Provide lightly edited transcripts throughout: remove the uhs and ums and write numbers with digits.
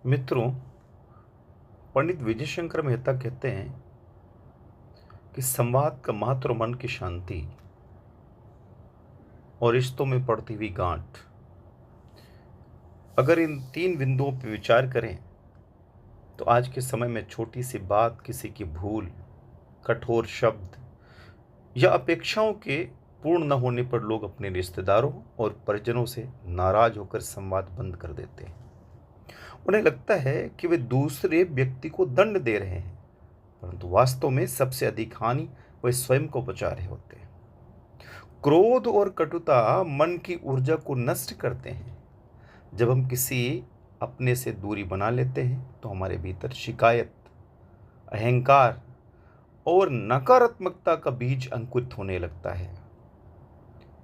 मित्रों, पंडित विजय शंकर मेहता कहते हैं कि संवाद का महत्व मन की शांति और रिश्तों में पड़ती हुई गांठ। अगर इन तीन बिंदुओं पर विचार करें तो आज के समय में छोटी सी बात, किसी की भूल, कठोर शब्द या अपेक्षाओं के पूर्ण न होने पर लोग अपने रिश्तेदारों और परिजनों से नाराज होकर संवाद बंद कर देते हैं। उन्हें लगता है कि वे दूसरे व्यक्ति को दंड दे रहे हैं, परंतु वास्तव में सबसे अधिक हानि वे स्वयं को बचा रहे होते हैं। क्रोध और कटुता मन की ऊर्जा को नष्ट करते हैं। जब हम किसी अपने से दूरी बना लेते हैं तो हमारे भीतर शिकायत, अहंकार और नकारात्मकता का बीज अंकुरित होने लगता है।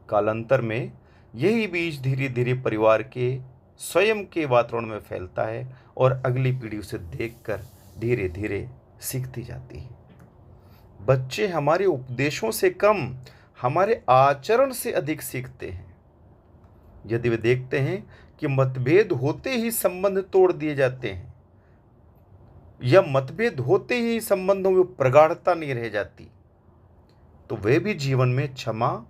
कालांतर में यही बीज धीरे धीरे परिवार के स्वयं के वातावरण में फैलता है और अगली पीढ़ी उसे देखकर धीरे धीरे सीखती जाती है। बच्चे हमारे उपदेशों से कम हमारे आचरण से अधिक सीखते हैं। यदि वे देखते हैं कि मतभेद होते ही संबंध तोड़ दिए जाते हैं या मतभेद होते ही संबंधों में प्रगाढ़ता नहीं रह जाती, तो वे भी जीवन में क्षमा,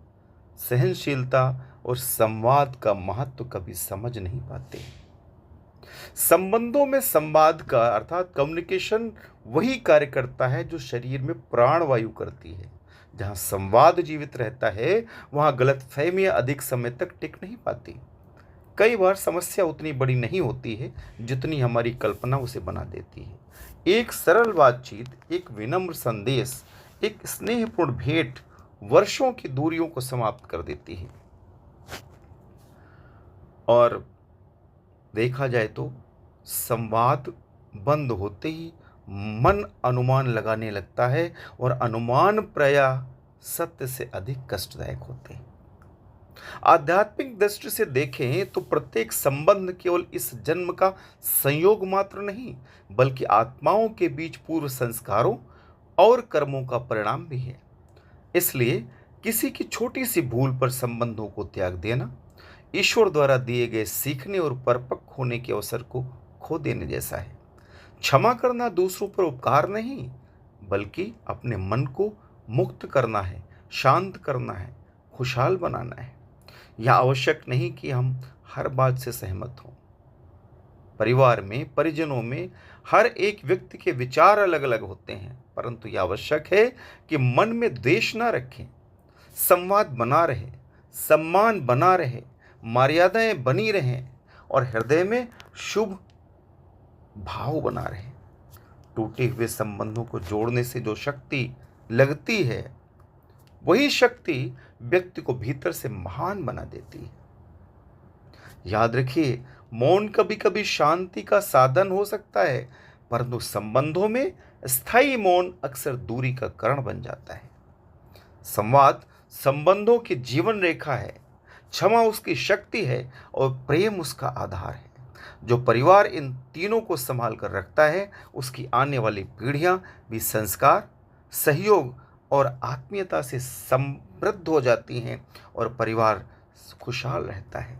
सहनशीलता और संवाद का महत्व कभी समझ नहीं पाते। संबंधों में संवाद का अर्थात कम्युनिकेशन वही कार्य करता है जो शरीर में प्राण वायु करती है। जहां संवाद जीवित रहता है वहां गलतफहमियां अधिक समय तक टिक नहीं पाती। कई बार समस्या उतनी बड़ी नहीं होती है जितनी हमारी कल्पना उसे बना देती है। एक सरल बातचीत, एक विनम्र संदेश, एक स्नेहपूर्ण भेंट वर्षों की दूरियों को समाप्त कर देती है। और देखा जाए तो संवाद बंद होते ही मन अनुमान लगाने लगता है और अनुमान प्रायः सत्य से अधिक कष्टदायक होते हैं। आध्यात्मिक दृष्टि से देखें तो प्रत्येक संबंध केवल इस जन्म का संयोग मात्र नहीं, बल्कि आत्माओं के बीच पूर्व संस्कारों और कर्मों का परिणाम भी है। इसलिए किसी की छोटी सी भूल पर संबंधों को त्याग देना ईश्वर द्वारा दिए गए सीखने और परिपक्व होने के अवसर को खो देने जैसा है। क्षमा करना दूसरों पर उपकार नहीं, बल्कि अपने मन को मुक्त करना है, शांत करना है, खुशहाल बनाना है। यह आवश्यक नहीं कि हम हर बात से सहमत हों। परिवार में, परिजनों में हर एक व्यक्ति के विचार अलग अलग होते हैं, परंतु यह आवश्यक है कि मन में द्वेष ना रखें, संवाद बना रहे, सम्मान बना रहे, मर्यादाएं बनी रहें और हृदय में शुभ भाव बना रहे। टूटे हुए संबंधों को जोड़ने से जो शक्ति लगती है, वही शक्ति व्यक्ति को भीतर से महान बना देती है। याद रखिए, मौन कभी कभी शांति का साधन हो सकता है, परंतु संबंधों में स्थायी मौन अक्सर दूरी का कारण बन जाता है। संवाद संबंधों की जीवन रेखा है, क्षमा उसकी शक्ति है और प्रेम उसका आधार है। जो परिवार इन तीनों को संभाल कर रखता है, उसकी आने वाली पीढ़ियां भी संस्कार, सहयोग और आत्मीयता से समृद्ध हो जाती हैं और परिवार खुशहाल रहता है।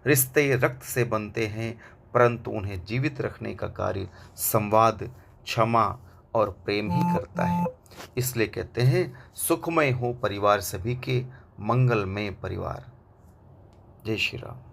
रिश्ते रक्त से बनते हैं, परंतु उन्हें जीवित रखने का कार्य संवाद, क्षमा और प्रेम ही करता है। इसलिए कहते हैं, सुखमय हो परिवार सभी के, मंगलमय परिवार। जय श्री राम।